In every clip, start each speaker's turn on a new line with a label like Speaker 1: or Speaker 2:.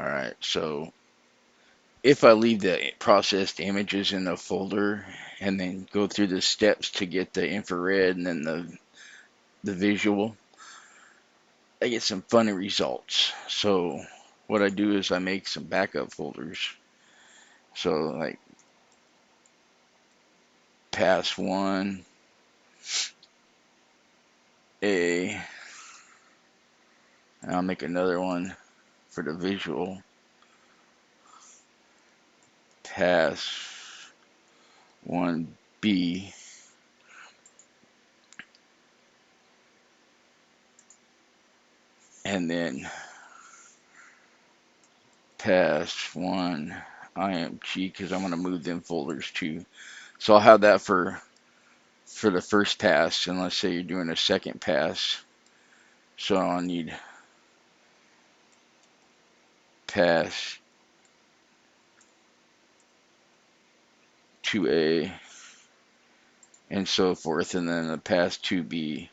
Speaker 1: Alright, so if I leave the processed images in the folder and then go through the steps to get the infrared and then the visual, I get some funny results. So what I do is I make some backup folders. So like pass 1, A, and I'll make another one for the visual. Pass 1B, and then pass 1 IMG because I'm going to move them folders too. So I'll have that for the first pass, and let's say you're doing a second pass. So I'll need pass 2A and so forth, and then the pass 2B.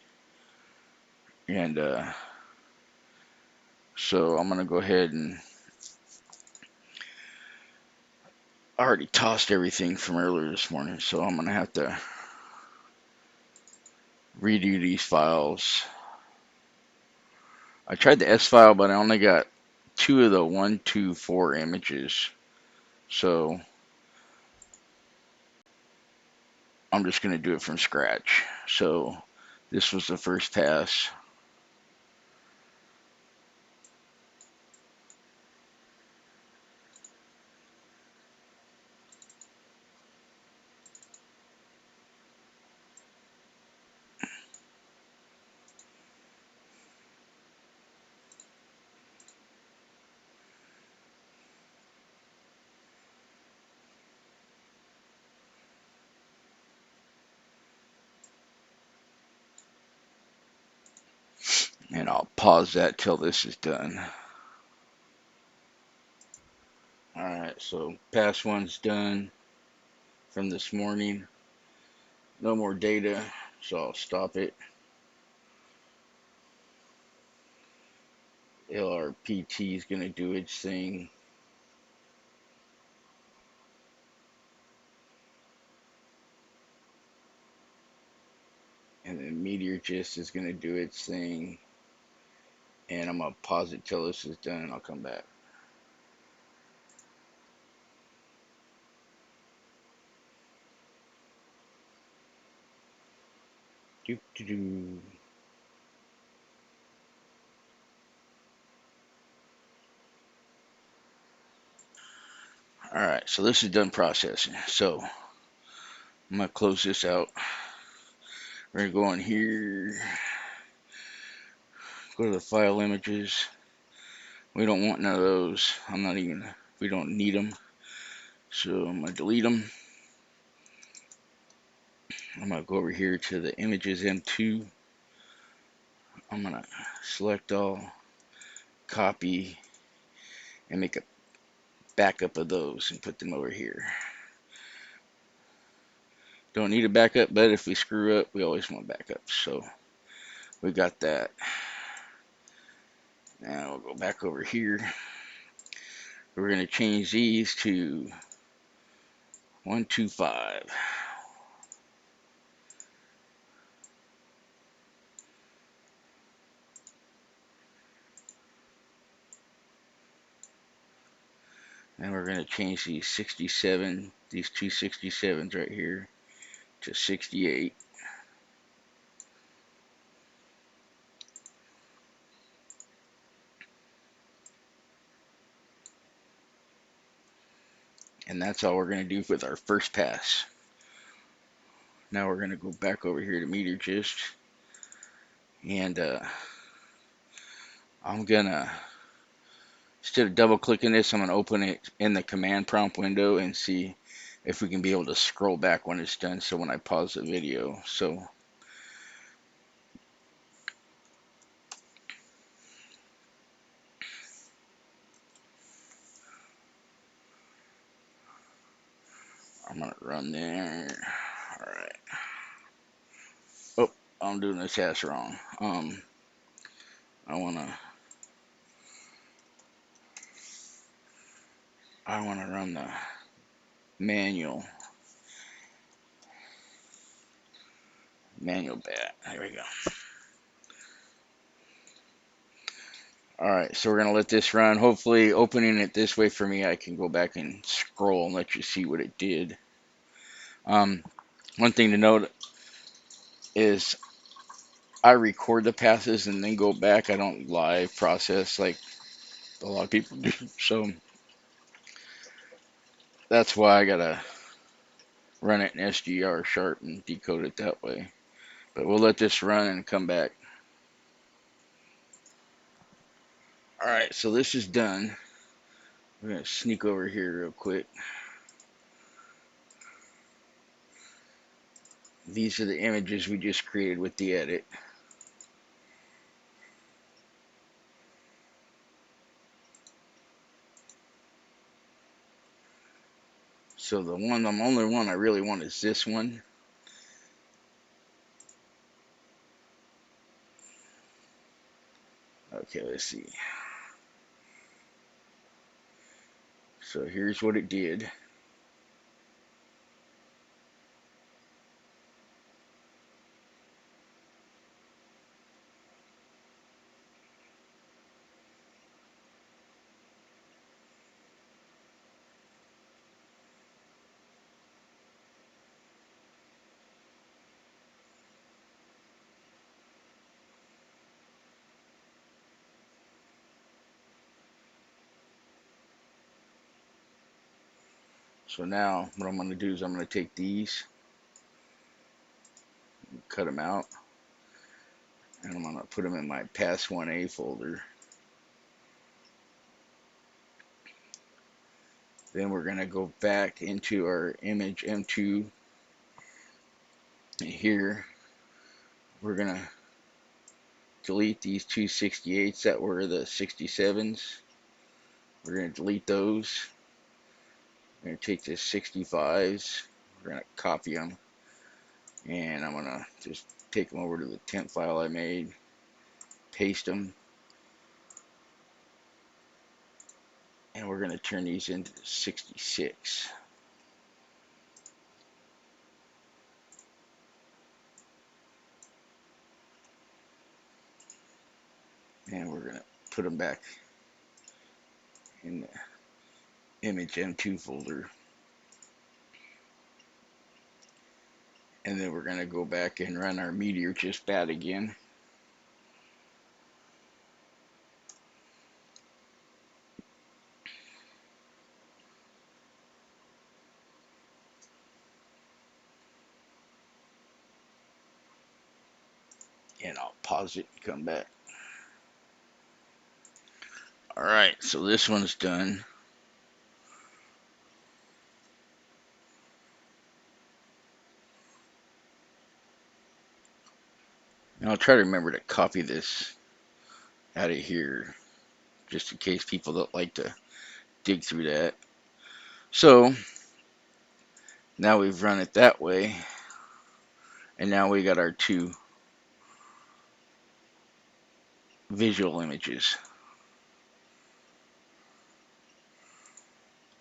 Speaker 1: And so I'm going to go ahead and I already tossed everything from earlier this morning, so I'm going to have to redo these files. I tried the S file, but I only got 2 of the 1, 2, 4 images. So I'm just going to do it from scratch. So this was the first pass. And I'll pause that till this is done. Alright, so pass 1's done from this morning. No more data, so I'll stop it. LRPT is going to do its thing. And then MeteorGis is going to do its thing. And I'm going to pause it till this is done and I'll come back. Doo-doo-doo. Alright, so this is done processing. So I'm going to close this out. We're going to go in here, go to the file images. We don't want none of those. We don't need them. So I'm going to delete them. I'm going to go over here to the images M2. I'm going to select all, copy, and make a backup of those and put them over here. Don't need a backup, but if we screw up, we always want backups. So we got that. Now we'll go back over here. We're going to change these to 125. And we're going to change these 67, these two 67s right here to 68. And that's all we're going to do with our first pass. Now we're going to go back over here to MeteorGis. And I'm going to, instead of double clicking this, I'm going to open it in the command prompt window and see if we can be able to scroll back when it's done. So when I pause the video. So I'm going to run there. All right. Oh, I'm doing this task wrong. I want to I want to run the manual.bat. There we go. Alright, so we're going to let this run. Hopefully, opening it this way for me, I can go back and scroll and let you see what it did. One thing to note is I record the passes and then go back. I don't live process like a lot of people do. So that's why I got to run it in SGR sharp and decode it that way. But we'll let this run and come back. Alright, so this is done. We're going to sneak over here real quick. These are the images we just created with the edit. So the only one I really want is this one. Okay, let's see. So here's what it did. So now what I'm going to do is I'm going to take these, cut them out, and I'm going to put them in my Pass 1A folder. Then we're going to go back into our image M2, and here we're going to delete these two 68s that were the 67s. We're going to delete those. We're going to take the 65s. We're going to copy them. And I'm going to just take them over to the temp file I made. Paste them. And we're going to turn these into 66. And we're going to put them back in the image M2 folder. And then we're going to go back and run our MeteorGis bat again. And I'll pause it and come back. Alright, so this one's done. And I'll try to remember to copy this out of here, just in case people don't like to dig through that. So now we've run it that way, and now we got our two visual images.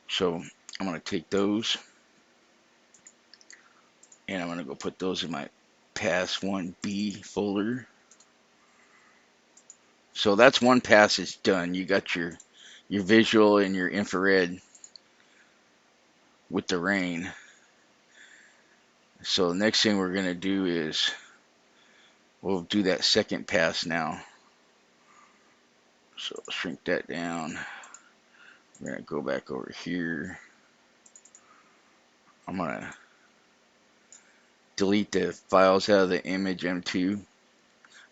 Speaker 1: So I'm going to take those, and I'm going to go put those in my Pass 1B folder. So that's one pass is done. You got your visual and your infrared with the rain. So the next thing we're going to do is we'll do that second pass now. So shrink that down. We're going to go back over here. I'm going to delete the files out of the image M2.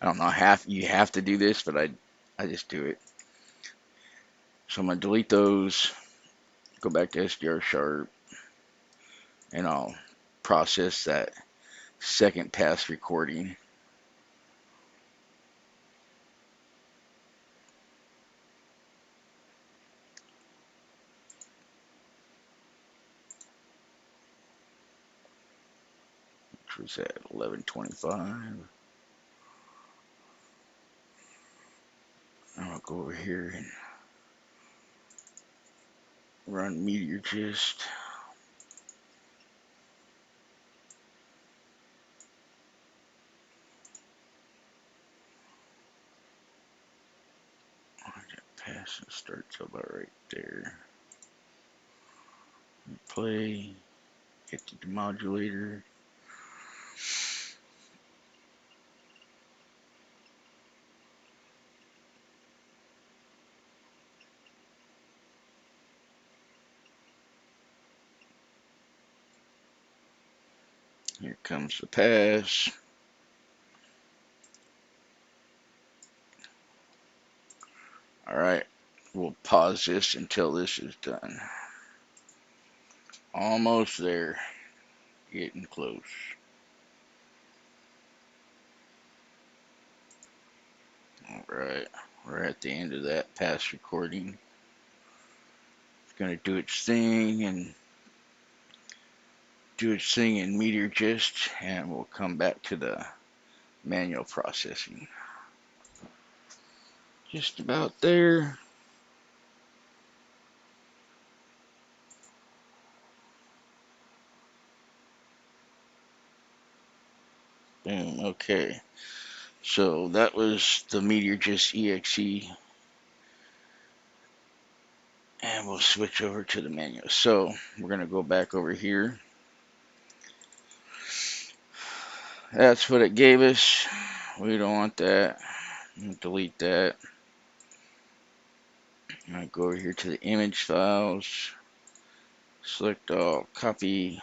Speaker 1: I don't know, you have to do this, but I just do it. So I'm going to delete those, go back to SDR sharp, and I'll process that second pass recording. Which was at 11:25. I'm going to go over here and run MeteorGis. Pass and starts about right there. Play, hit the demodulator. Here comes the pass. Alright, we'll pause this until this is done. Almost there. Getting close. Alright, we're at the end of that pass recording. It's going to do its thing and do its thing in MeteorGis, and we'll come back to the manual processing. Just about there. Boom, okay. So that was the MeteorGis EXE, and we'll switch over to the manual. So we're going to go back over here. That's what it gave us. We don't want that. Delete that. I'm going to go over here to the image files. Select all, copy,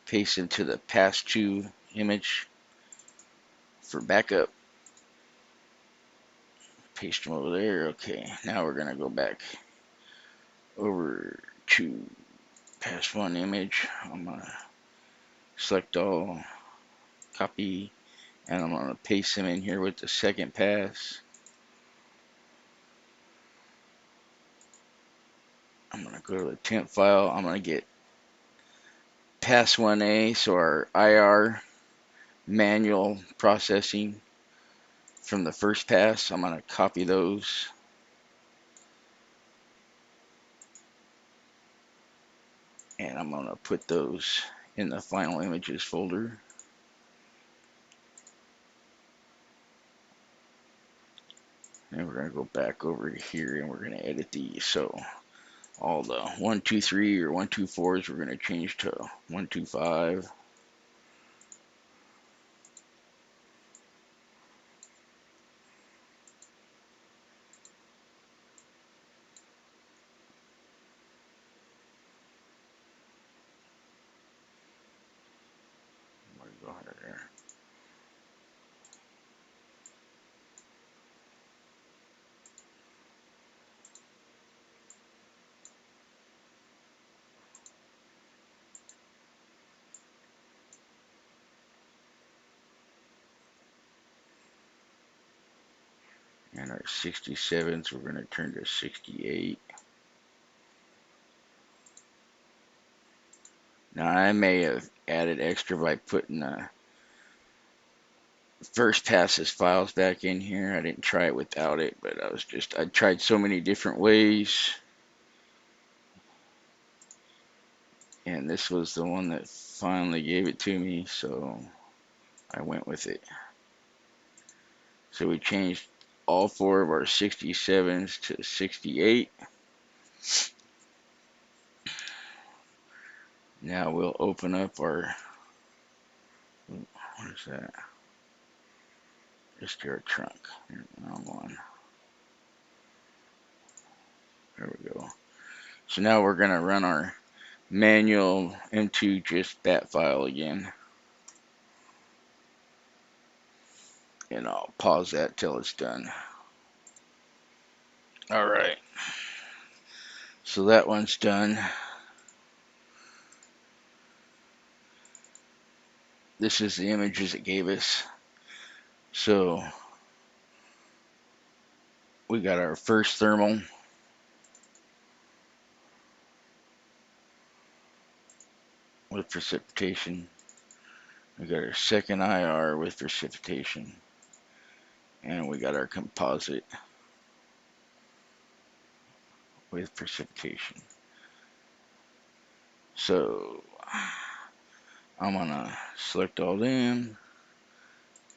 Speaker 1: paste into the pass-to image for backup. Paste them over there. Okay, now we're going to go back over to pass one image. I'm going to select all, copy, and I'm going to paste them in here with the second pass. I'm going to go to the temp file. I'm going to get pass 1A, so our IR manual processing from the first pass. I'm going to copy those. And I'm going to put those in the final images folder. And we're going to go back over here and we're going to edit these. So all the 1, 2, 3 or 1, 2, 4s we're going to change to 1, 2, 5. Go under there. And our 67s we're going to turn to 68. Now I may have added extra by putting first passes files back in here. I didn't try it without it, but I tried so many different ways. And this was the one that finally gave it to me, so I went with it. So we changed all 4 of our 67s to 68. Now we'll open up our, what is that? Just our trunk. Wrong one. There we go. So now we're going to run our manual MeteorGis file again. And I'll pause that till it's done. Alright. So that one's done. This is the images it gave us. So we got our first thermal. With precipitation. We got our second IR with precipitation. And we got our composite with precipitation. So I'm gonna select all them,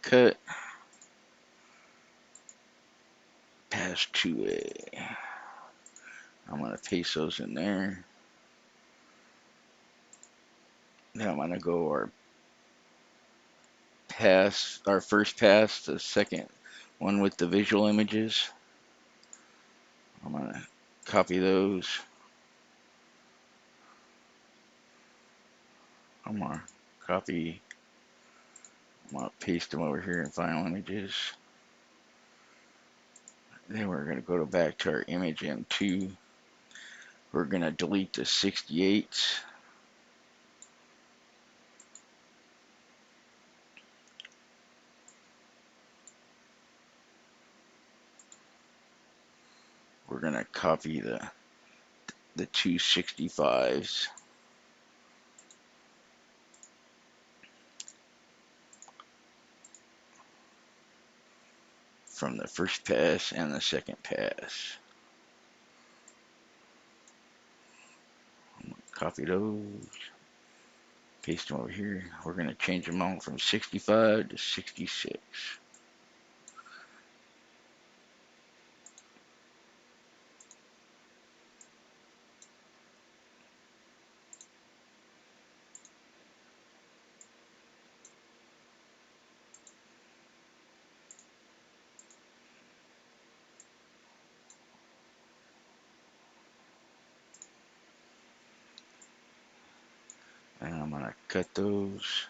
Speaker 1: cut, pass 2A. I'm gonna paste those in there. Now I'm gonna go our first pass, the second one with the visual images. I'm gonna copy those. I'm gonna copy, I'm gonna paste them over here in final images. Then we're gonna go back to our image M2. We're gonna delete the 68s. We're gonna copy the two 65s. From the first pass and the second pass. Copy those, paste them over here. We're going to change them all from 65 to 66. And I'm going to cut those.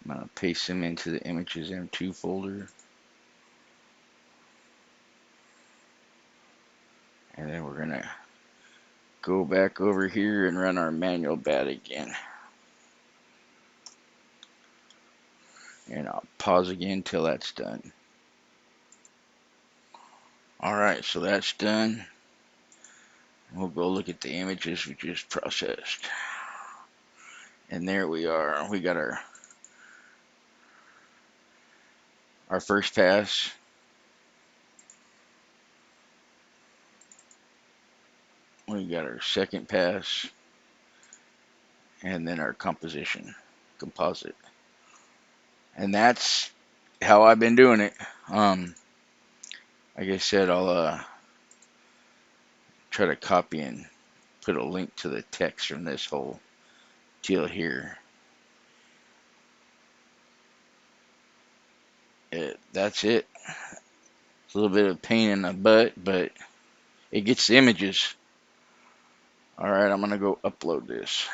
Speaker 1: I'm going to paste them into the images M2 folder. And then we're going to go back over here and run our manual.bat again. And I'll pause again till that's done. Alright, so that's done. We'll go look at the images we just processed. And there we are. We got our first pass. We got our second pass. And then our composite. And that's how I've been doing it. Like I said, I'll try to copy and put a link to the text from this whole deal here. That's it. It's a little bit of pain in the butt, but it gets the images. Alright, I'm going to go upload this.